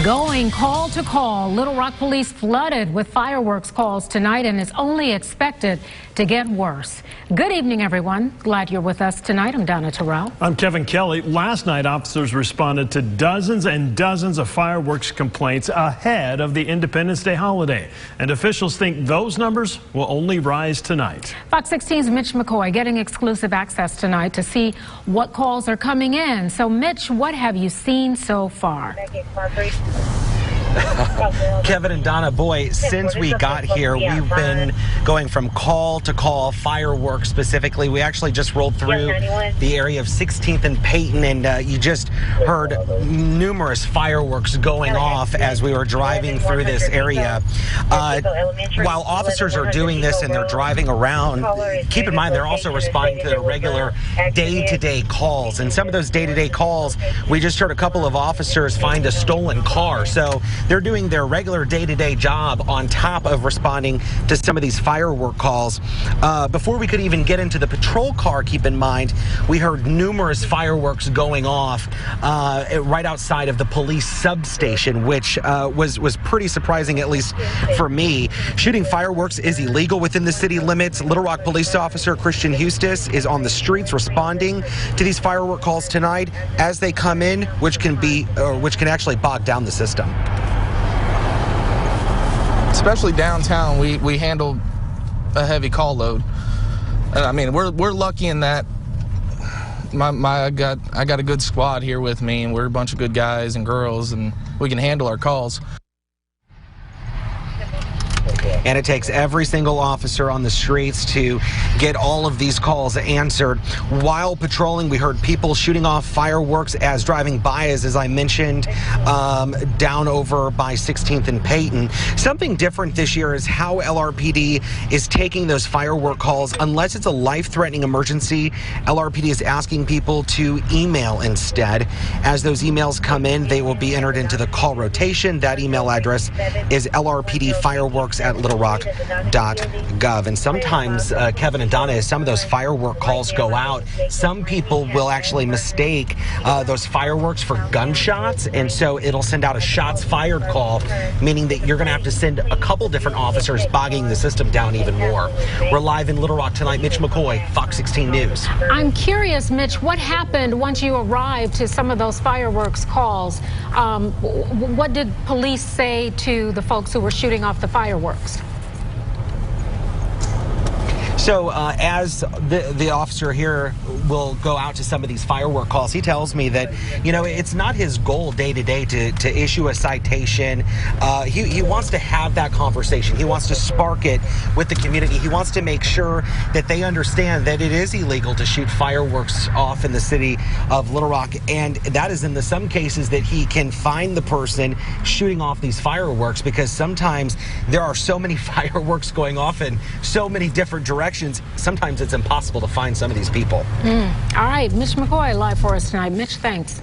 Going call to call, Little Rock police flooded with fireworks calls tonight and is only expected to get worse. Good evening, everyone. Glad you're with us tonight. I'm Donna Terrell. I'm Kevin Kelly. Last night, officers responded to dozens and dozens of fireworks complaints ahead of the Independence Day holiday. And officials think those numbers will only rise tonight. Fox 16's Mitch McCoy getting exclusive access tonight to see what calls are coming in. So, Mitch, what have you seen so far? Kevin and Donna, boy, since we got here, we've been going from call to call, fireworks specifically. We actually just rolled through the area of 16th and Peyton, and you just heard numerous fireworks going off as we were driving through this area. While officers are doing this and they're driving around, keep in mind they're also responding to their regular day-to-day calls. And some of those day-to-day calls, we just heard a couple of officers find a stolen car. So they're doing their regular day-to-day job on top of responding to some of these firework calls. Before we could even get into the patrol car, keep in mind, we heard numerous fireworks going off right outside of the police substation, which was pretty surprising, at least for me. Shooting fireworks is illegal within the city limits. Little Rock police officer Christian Eustace is on the streets responding to these firework calls tonight as they come in, which can actually bog down the system. Especially downtown, we handle a heavy call load. And I mean, we're lucky in that I got a good squad here with me, and we're a bunch of good guys and girls, and we can handle our calls. And it takes every single officer on the streets to get all of these calls answered. While patrolling, we heard people shooting off fireworks as driving by, as I mentioned, down over by 16th and Peyton. Something different this year is how LRPD is taking those firework calls. Unless it's a life-threatening emergency, LRPD is asking people to email instead. As those emails come in, they will be entered into the call rotation. That email address is lrpdfireworks@littlerock.gov. And sometimes, Kevin and Donna, as some of those firework calls go out, some people will actually mistake those fireworks for gunshots, and so it'll send out a shots fired call, meaning that you're going to have to send a couple different officers, bogging the system down even more. We're live in Little Rock tonight. Mitch McCoy, Fox 16 News. I'm curious, Mitch, what happened once you arrived to some of those fireworks calls? What did police say to the folks who were shooting off the fireworks? So as the officer here will go out to some of these firework calls, he tells me that, it's not his goal day to day to issue a citation. He wants to have that conversation. He wants to spark it with the community. He wants to make sure that they understand that it is illegal to shoot fireworks off in the city of Little Rock. And that is in some cases that he can find the person shooting off these fireworks, because sometimes there are so many fireworks going off in so many different directions. Sometimes it's impossible to find some of these people. All right, Mitch McCoy live for us tonight. Mitch, thanks.